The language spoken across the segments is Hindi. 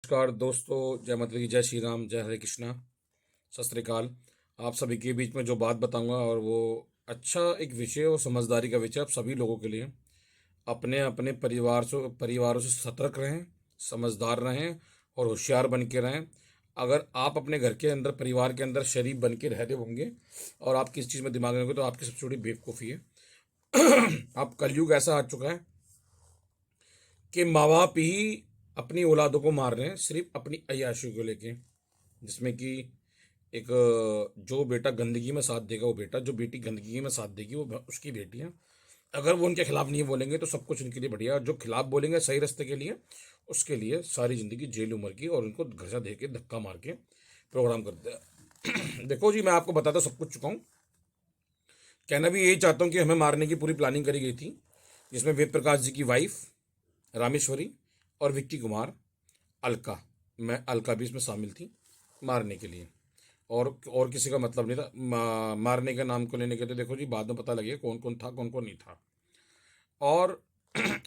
नमस्कार दोस्तों, जय माता दी, जय श्री राम, जय हरे कृष्णा, सत श्री अकाल। आप सभी के बीच में जो बात बताऊंगा और वो अच्छा एक विषय और समझदारी का विषय आप सभी लोगों के लिए। अपने अपने परिवारों से सतर्क रहें, समझदार रहें और होशियार बन के रहें। अगर आप अपने घर के अंदर, परिवार के अंदर शरीफ बन के रहते होंगे और आप किस चीज़ में दिमाग में होंगे तो आपकी सबसे बड़ी बेवकूफ़ी है। अब कलयुग ऐसा आ चुका है कि माँ बाप ही अपनी औलादों को मार रहे हैं सिर्फ अपनी अय्याशी को लेके। जिसमें कि एक जो बेटा गंदगी में साथ देगा वो बेटा, जो बेटी गंदगी में साथ देगी वो उसकी बेटी है। अगर वो उनके खिलाफ नहीं बोलेंगे तो सब कुछ उनके लिए बढ़िया, और जो खिलाफ बोलेंगे सही रास्ते के लिए उसके लिए सारी जिंदगी जेल उम्र की, और उनको घसा दे के धक्का मार के प्रोग्राम करते हैं। देखो जी, मैं आपको बताता सब कुछ चुका हूँ। कहना भी यही चाहता हूँ कि हमें मारने की पूरी प्लानिंग करी गई थी, जिसमें वेद प्रकाश जी की वाइफ रामेश्वरी और विक्की कुमार, अलका, मैं अलका भी इसमें शामिल थी मारने के लिए। और किसी का मतलब नहीं था मारने के नाम को लेने के। तो देखो जी, बाद में पता लगेगा कौन कौन था, कौन कौन नहीं था। और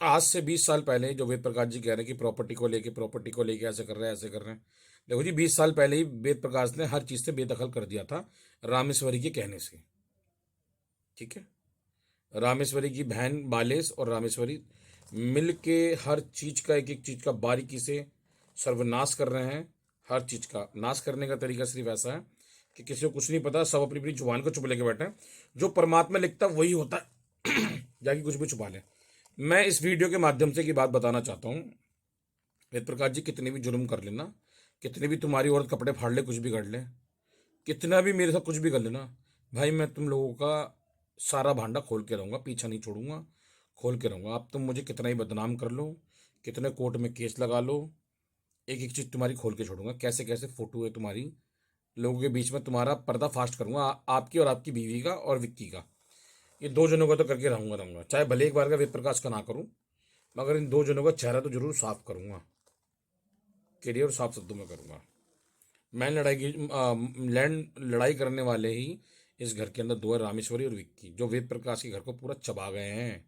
आज से 20 साल पहले जो वेद प्रकाश जी कह रहे हैं कि प्रॉपर्टी को लेके ऐसे कर रहे हैं, ऐसे कर रहे हैं। देखो जी, 20 साल पहले ही वेद प्रकाश ने हर चीज़ से बेदखल कर दिया था रामेश्वरी के कहने से। ठीक है, रामेश्वरी की बहन बालेश और रामेश्वरी मिल के हर चीज का, एक एक चीज का बारीकी से सर्वनाश कर रहे हैं। हर चीज का नाश करने का तरीका सिर्फ ऐसा है कि किसी को कुछ नहीं पता, सब अपनी अपनी जुबान को चुप लेके बैठे हैं। जो परमात्मा लिखता है वही होता है। जाके कुछ भी छुपा ले। मैं इस वीडियो के माध्यम से की बात बताना चाहता हूँ, वेद प्रकाश जी, कितने भी जुर्म कर लेना, कितने भी तुम्हारी औरत कपड़े फाड़ ले, कुछ भी कर ले, कितना भी मेरे साथ कुछ भी कर लेना, भाई मैं तुम लोगों का सारा भांडा खोल के रहूंगा, पीछा नहीं छोड़ूंगा, खोल के रहूंगा। आप तुम मुझे कितना ही बदनाम कर लो, कितने कोर्ट में केस लगा लो, एक एक चीज तुम्हारी खोल के छोड़ूंगा। कैसे कैसे फोटो है तुम्हारी, लोगों के बीच में तुम्हारा पर्दा फास्ट करूंगा, आपकी और आपकी बीवी का और विक्की का। ये दो जनों का तो करके रहूंगा रहूंगा, चाहे भले एक बार का वेद प्रकाश का ना करूं, मगर इन दो जनों का चेहरा तो जरूर साफ करूंगा, क्लियर साफ शब्दों में करूंगा। मैं लैंड लड़ाई करने वाले ही इस घर के अंदर दो है, रामेश्वरी और विक्की, जो वेद प्रकाश के घर को पूरा चबा गए हैं।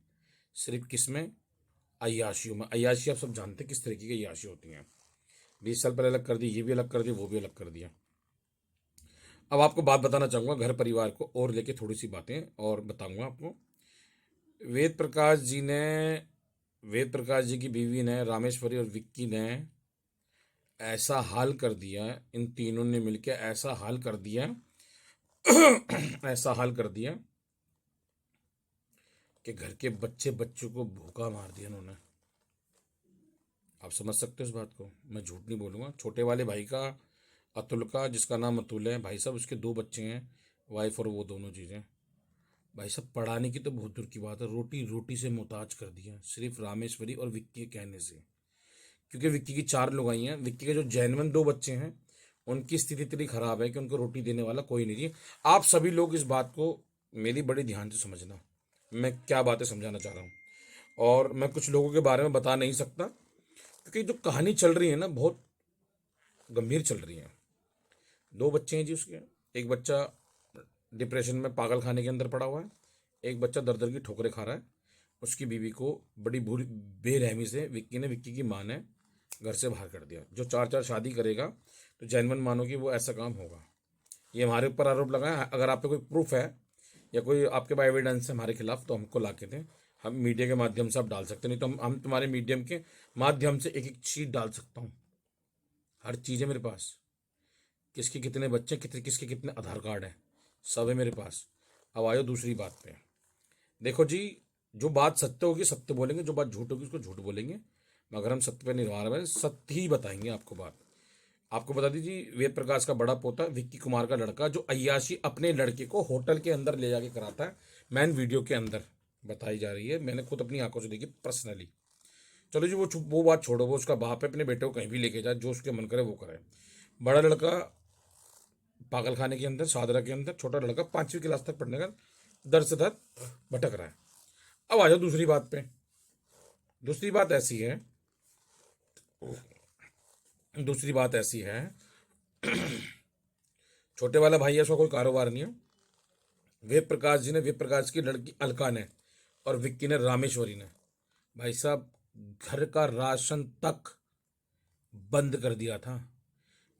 सिर्फ किस में? अय्याशियों में। अय्याशी आप सब जानते हैं किस तरीके की अय्याशी होती हैं। 20 साल पहले अलग कर दी, ये भी अलग कर दी, वो भी अलग कर दिया। अब आपको बात बताना चाहूंगा घर परिवार को और लेके, थोड़ी सी बातें और बताऊंगा आपको। वेद प्रकाश जी ने, वेद प्रकाश जी की बीवी ने, रामेश्वरी और विक्की ने ऐसा हाल कर दिया, इन तीनों ने मिलकर ऐसा हाल कर दिया, ऐसा हाल कर दिया कि घर के बच्चों को भूखा मार दिया उन्होंने। आप समझ सकते हो इस बात को, मैं झूठ नहीं बोलूंगा। छोटे वाले भाई का, अतुल का, जिसका नाम अतुल है, भाई साहब उसके दो बच्चे हैं, वाइफ और वो दोनों चीज़ें। भाई साहब पढ़ाने की तो बहुत दूर की बात है, रोटी रोटी से मुहताज कर दिया सिर्फ रामेश्वरी और विक्की के कहने से। क्योंकि विक्की की 4 लुगाई हैं, विक्की के जो जैनवन 2 बच्चे हैं उनकी स्थिति इतनी खराब है कि उनको रोटी देने वाला कोई नहीं है। आप सभी लोग इस बात को मेरी बड़ी ध्यान से समझना, मैं क्या बातें समझाना चाह रहा हूँ। और मैं कुछ लोगों के बारे में बता नहीं सकता, क्योंकि जो कहानी चल रही है ना, बहुत गंभीर चल रही है। 2 बच्चे हैं जी उसके, एक बच्चा डिप्रेशन में पागल खाने के अंदर पड़ा हुआ है, एक बच्चा दर दर की ठोकरें खा रहा है। उसकी बीवी को बड़ी बुरी बेरहमी से विक्की की माँ ने घर से बाहर कर दिया। जो 4 4 शादी करेगा तो जैनवन मानो कि वो ऐसा काम होगा। ये हमारे ऊपर आरोप लगाए, अगर आप पे कोई प्रूफ है या कोई आपके पास एविडेंस है हमारे खिलाफ तो हमको ला के दें। हम मीडिया के माध्यम से आप डाल सकते हैं, नहीं तो हम तुम्हारे मीडियम के माध्यम से एक एक चीज डाल सकता हूँ। हर चीज़ है मेरे पास, किसके कितने बच्चे, किसके कितने आधार कार्ड हैं, सब है मेरे पास। अब आयो दूसरी बात पे। देखो जी, जो बात सत्य होगी सत्य बोलेंगे, जो बात झूठ होगी उसको झूठ बोलेंगे, मगर हम सत्य पे निर्भर है, सत्य ही बताएंगे आपको बात। आपको बता दीजिए, वेद प्रकाश का बड़ा पोता विक्की कुमार का लड़का, जो अय्याशी अपने लड़के को होटल के अंदर ले जाके कराता है, मैन वीडियो के अंदर बताई जा रही है, मैंने खुद अपनी आंखों से देखी पर्सनली। चलो जी, वो बात छोड़ो, वो उसका बाप है, अपने बेटे को कहीं भी लेके जाए, जो उसके मन करे वो करे। बड़ा लड़का पागल खाने के अंदर, सादरा के अंदर, छोटा लड़का 5वीं क्लास तक पढ़ने का दर से दर भटक रहा है। अब आ जाओ दूसरी बात पे। दूसरी बात ऐसी है, दूसरी बात ऐसी है, छोटे वाला भाई है, उसका कोई कारोबार नहीं है। वेद प्रकाश जी ने, वेद प्रकाश की लड़की अलका ने और विक्की ने, रामेश्वरी ने, भाई साहब घर का राशन तक बंद कर दिया था।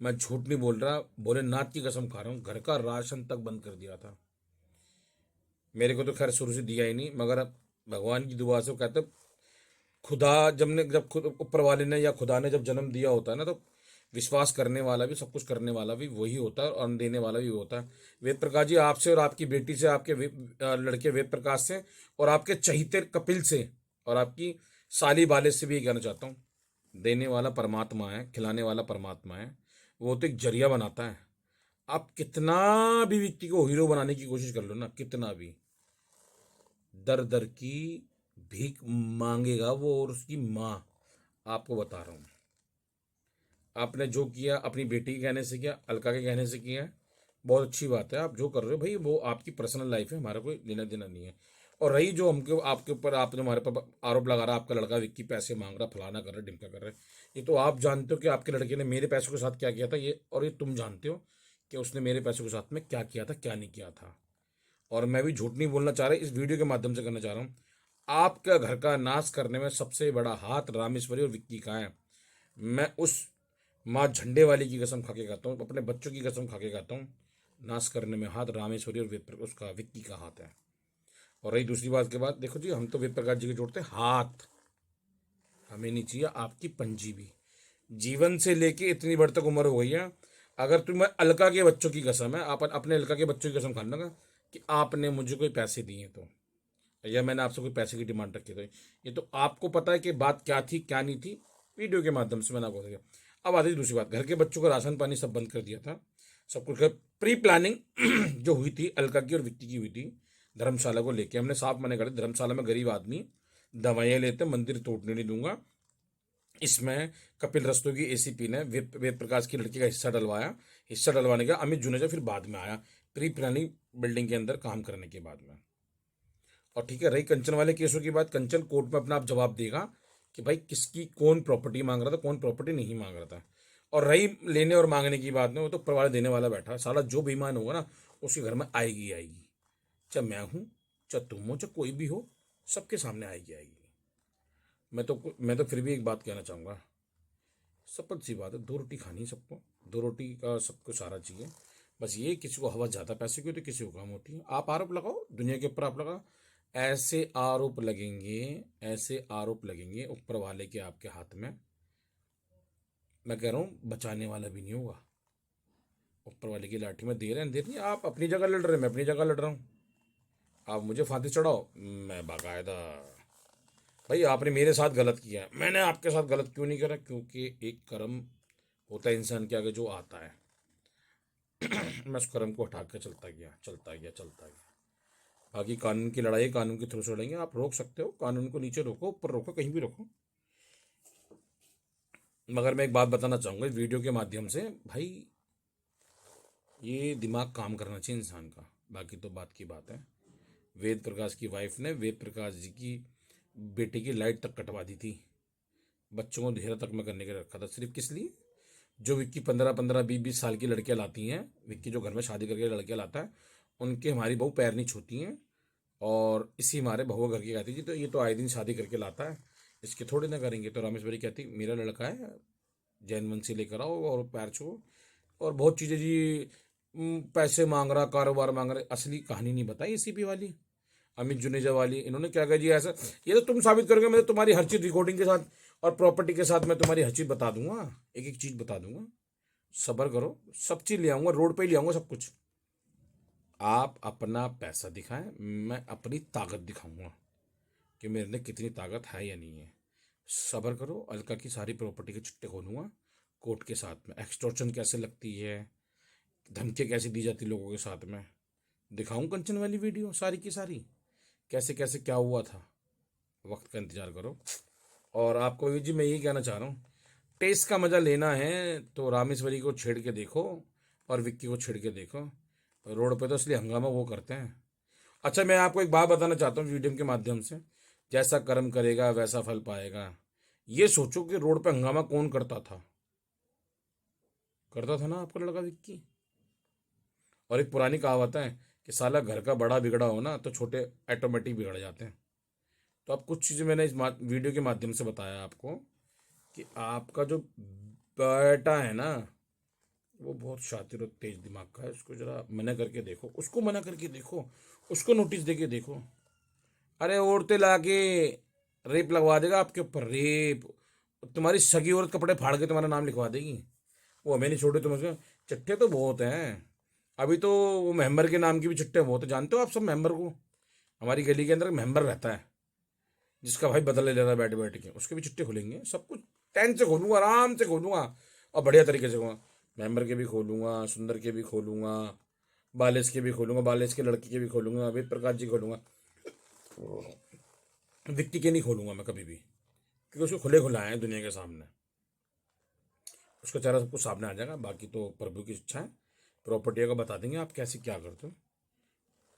मैं झूठ नहीं बोल रहा, भोलेनाथ की कसम खा रहा हूँ, घर का राशन तक बंद कर दिया था। मेरे को तो खैर शुरू से दिया ही नहीं, मगर अब भगवान की दुआ से वो कहते, खुदा जब खुद ऊपर वाले ने या खुदा ने जब जन्म दिया होता है ना, तो विश्वास करने वाला भी, सब कुछ करने वाला भी वही होता है और अन्न देने वाला भी होता है। वेद प्रकाश जी, आपसे और आपकी बेटी से, आपके लड़के वेद प्रकाश से, और आपके चहीते कपिल से, और आपकी साली बाले से भी ये कहना चाहता हूँ, देने वाला परमात्मा है, खिलाने वाला परमात्मा है। वो तो एक जरिया बनाता है। आप कितना भी व्यक्ति को हीरो बनाने की कोशिश कर लो ना, कितना भी, दर दर की भीख मांगेगा वो और उसकी माँ। आपको बता रहा हूँ, आपने जो किया अपनी बेटी के कहने से किया, अलका के कहने से किया है, बहुत अच्छी बात है। आप जो कर रहे हो भाई, वो आपकी पर्सनल लाइफ है, हमारा कोई लेना देना नहीं है। और रही जो हमके आपके ऊपर, आपने हमारे पर आरोप लगा रहा, आपका लड़का विक्की पैसे मांग रहा, फलाना कर रहा, ढिमका कर रहा है, ये तो आप जानते हो कि आपके लड़के ने मेरे पैसों के साथ क्या किया था, ये, और ये तुम जानते हो कि उसने मेरे पैसों के साथ में क्या किया था, क्या नहीं किया था। और मैं भी झूठ नहीं बोलना चाह रहा, इस वीडियो के माध्यम से करना चाह रहा हूँ। आपका घर का नाश करने में सबसे बड़ा हाथ रामेश्वरी और विक्की का है। मैं उस माँ झंडे वाली की कसम खा के कहता हूँ, अपने बच्चों की कसम खा के कहता हूँ, नाश करने में हाथ रामेश्वरी और उसका विक्की का हाथ है। और रही दूसरी बात के बाद, देखो जी, हम तो वेद प्रकाश जी के जोड़ते हैं हाथ, हमें नहीं चाहिए आपकी पंजी भी। जीवन से लेके इतनी बड़ तक उम्र हो गई है, अगर तुम्हें अलका के बच्चों की कसम है, आप अपने अलका के बच्चों की कसम खाना का कि आपने मुझे कोई पैसे दिए तो, या मैंने आपसे कोई पैसे की डिमांड रखी, तो ये तो आपको पता है कि बात क्या थी क्या नहीं थी, वीडियो के माध्यम से मैंने आपको बताया। अब आती है दूसरी बात, घर के बच्चों का राशन पानी सब बंद कर दिया था, सब कुछ प्री प्लानिंग जो हुई थी अलका की और विक्की की हुई थी, धर्मशाला को लेके हमने साफ मना कर दिया, धर्मशाला में गरीब आदमी दवाइयाँ लेते, मंदिर तोड़ने नहीं दूंगा। इसमें कपिल रस्तोगी एसीपी ने वेद प्रकाश की लड़की का हिस्सा डलवाया, हिस्सा डलवाने का अमित जुनेजा फिर बाद में आया, प्री प्लानिंग बिल्डिंग के अंदर काम करने के बाद में। और ठीक है, रही कंचन वाले केसों की बात, कंचन कोर्ट में अपना आप जवाब देगा कि भाई किसकी कौन प्रॉपर्टी मांग रहा था, कौन प्रॉपर्टी नहीं मांग रहा था। और रही लेने और मांगने की बात में, वो तो परिवार देने वाला बैठा, साला जो बेईमान होगा ना उसके घर में आएगी आएगी, चाहे मैं हूँ, चाहे तुम हो, चाहे कोई भी हो, सबके सामने आएगी आएगी। मैं तो फिर भी एक बात कहना चाहूँगा, सपत सी बात है, दो रोटी खानी है सबको, दो रोटी का सबको सारा चाहिए। बस ये किसी को हवा ज़्यादा पैसे की होती है, किसी को कम होती है। आप आरोप लगाओ दुनिया के ऊपर, आप लगाओ, ऐसे आरोप लगेंगे, ऐसे आरोप लगेंगे ऊपर वाले के आपके हाथ में, मैं कह रहा हूँ बचाने वाला भी नहीं होगा। ऊपर वाले की लाठी में देर नहीं, आप अपनी जगह लड़ रहे हैं, मैं अपनी जगह लड़ रहा हूँ। आप मुझे फांसी चढ़ाओ, मैं बाकायदा, भाई आपने मेरे साथ गलत किया, मैंने आपके साथ गलत क्यों नहीं करा, क्योंकि एक कर्म होता है इंसान के आगे जो आता है। मैं उस कर्म को हटा कर चलता गया चलता गया चलता गया। बाकी कानून की लड़ाई कानून के थ्रू से लड़ेंगे, आप रोक सकते हो, कानून को नीचे रोको, ऊपर रोको, कहीं भी रोको। मगर मैं एक बात बताना चाहूँगा इस वीडियो के माध्यम से, भाई ये दिमाग काम करना चाहिए इंसान का। बाकी तो बात की बात है, वेद प्रकाश की वाइफ ने वेद प्रकाश जी की बेटे की लाइट तक कटवा दी थी, बच्चों को अंधेरा तक में करने के रखा था, सिर्फ किस लिए, जो विक्की 15-15, 20-20 साल की लड़कियां लाती हैं, विक्की जो घर में शादी करके लड़कियां लाता है, उनके हमारी बहू पैर नहीं छूती हैं। और इसी हमारे बहू घर की कहती जी, तो ये तो आए दिन शादी करके लाता है, इसके थोड़े ना करेंगे। तो रामेश्वरी कहती मेरा लड़का है, जैन वंशी लेकर आओ और पैर छुओ, और बहुत चीज़ें जी, पैसे मांग रहा, कारोबार मांग रहा, असली कहानी नहीं बताई एसीपी वाली, अमित जुनेजा वाली। इन्होंने क्या कहा जी ऐसा, ये तो तुम साबित करोगे, मैं तो तुम्हारी हर चीज़ रिकॉर्डिंग के साथ और प्रॉपर्टी के साथ मैं तुम्हारी हर चीज़ बता दूंगा, एक एक चीज़ बता दूंगा, सब्र करो, सब चीज़ ले आऊँगा, रोड पे ही ले आऊँगा सब कुछ। आप अपना पैसा दिखाएं, मैं अपनी ताकत दिखाऊंगा कि मेरे अंदर कितनी ताकत है या नहीं है। सब्र करो, अलका की सारी प्रॉपर्टी के चिट्टे खोलूंगा कोर्ट के साथ में, एक्सटॉर्शन कैसे लगती है, धमकियाँ कैसे दी जाती लोगों के साथ में, दिखाऊं कंचन वाली वीडियो सारी की सारी, कैसे कैसे क्या हुआ था। वक्त का इंतजार करो। और आपको भी जी मैं यही कहना चाह रहा हूँ, टेस्ट का मज़ा लेना है तो रामेश्वरी को छेड़ के देखो और विक्की को छेड़ के देखो, रोड पे तो इसलिए हंगामा वो करते हैं। अच्छा, मैं आपको एक बात बताना चाहता हूँ वीडियो के माध्यम से, जैसा कर्म करेगा वैसा फल पाएगा। ये सोचो कि रोड पे हंगामा कौन करता था, करता था ना आपका लड़का विक्की। और एक पुरानी कहावत है कि साला घर का बड़ा बिगड़ा हो ना तो छोटे ऑटोमेटिक बिगड़ जाते हैं। तो अब कुछ चीज़ें मैंने वीडियो के माध्यम से बताया आपको कि आपका जो बेटा है ना, वो बहुत शातिर और तेज दिमाग का है, उसको जरा मना करके देखो, उसको मना करके देखो, उसको नोटिस देके देखो। अरे औरतें लाके रेप लगवा देगा आपके ऊपर, रेप। तुम्हारी सगी औरत कपड़े फाड़ के तुम्हारा नाम लिखवा देगी। वो हमें नहीं छोड़े तुम उसके। चिट्ठे तो बहुत हैं। अभी तो वो मेंबर के नाम की भी चिट्ठे बहुत है, जानते हो आप सब मेंबर को? हमारी गली के अंदर एक मेंबर रहता है, जिसका भाई बदला ले रहा है बैठ बैठ के, उसके भी चिट्ठे खुलेंगे, सब कुछ टाइम से खोलूंगा, आराम से खोलूंगा और बढ़िया तरीके से खोलूंगा। मेंबर के भी खोलूंगा, सुंदर के भी खोलूंगा, बालेश के भी खोलूंगा, बालेश के लड़की के भी खोलूंगा, वेद प्रकाश जी खोलूंगा। विक्की के नहीं खोलूंगा मैं कभी भी, क्योंकि उसको खुले खुला है दुनिया के सामने, उसका चेहरा सब कुछ सामने आ जाएगा। बाकी तो प्रभु की इच्छा है, प्रॉपर्टी का बता देंगे आप कैसे क्या करते हो।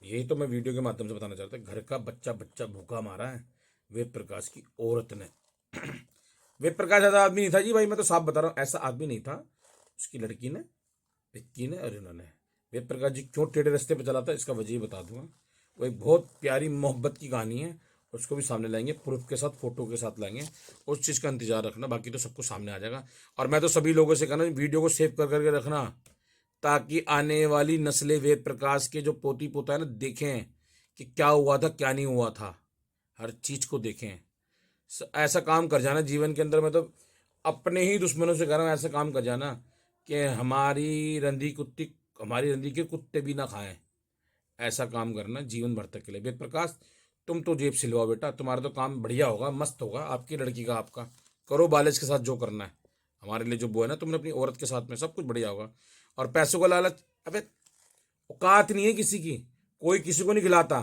यही तो मैं वीडियो के माध्यम से बताना चाहता हूँ। घर का बच्चा बच्चा भूखा मारा है वेद प्रकाश की औरत ने। वेद प्रकाश ऐसा आदमी नहीं था जी भाई, मैं तो साफ बता रहा हूँ, ऐसा आदमी नहीं था। उसकी लड़की ने, विक्की ने और इन्होंने। वेद प्रकाश जी क्यों टेढ़े रास्ते पे चला था, इसका वजह बता दूंगा। वो एक बहुत प्यारी मोहब्बत की कहानी है, उसको भी सामने लाएंगे, प्रूफ के साथ, फोटो के साथ लाएंगे। उस चीज़ का इंतजार रखना, बाकी तो सब कुछ सामने आ जाएगा। और मैं तो सभी लोगों से कहना, वीडियो को सेव कर करके रखना, ताकि आने वाली नस्लें वेद प्रकाश के जो पोती पोता है ना, देखें कि क्या हुआ था क्या नहीं हुआ था, हर चीज़ को देखें। ऐसा काम कर जाना जीवन के अंदर, मतलब अपने ही दुश्मनों से कह रहा हूँ, ऐसा काम कर जाना कि हमारी रंदी के कुत्ते भी ना खाएं। ऐसा काम करना जीवन भर तक के लिए। वेद प्रकाश, तुम तो जेब सिलवाओ बेटा, तुम्हारा तो काम बढ़िया होगा, मस्त होगा, आपकी लड़की का आपका करो बालिश के साथ जो करना है। हमारे लिए जो वो है ना, तुमने अपनी औरत के साथ में, सब कुछ बढ़िया होगा। और पैसों का लालच, अबे औकात नहीं है किसी की, कोई किसी को नहीं खिलाता,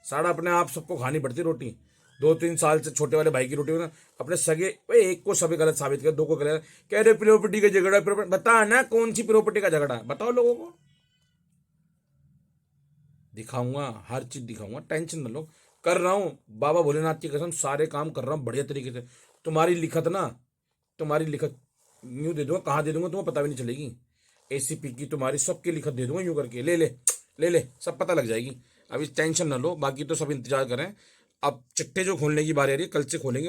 सारा अपने आप सबको खानी पड़ती रोटी। 2-3 साल से छोटे वाले भाई की रोटी ना, अपने सगे एक को सभी गलत साबित कर, दो को गलत कह रहे प्रॉपर्टी का झगड़ा, बता ना कौन सी प्रॉपर्टी का झगड़ा है, बताओ लोगों को। दिखाऊंगा, हर चीज दिखाऊंगा, टेंशन न लो। कर रहा हूँ बाबा भोलेनाथ की कसम, सारे काम कर रहा हूँ बढ़िया तरीके से। तुम्हारी लिखत ना, तुम्हारी लिखत यूं दे दूंगा, कहाँ दे दूंगा तुम्हें पता भी नहीं चलेगी। एसीपी की तुम्हारी सबकी लिखत दे दूंगा यूं करके, ले ले ले ले, सब पता लग जाएगी। अभी टेंशन न लो, बाकी तो सब इंतजार करें। अब चिट्ठे जो खोलने की बारी आ रही है, कल से खोलेंगे।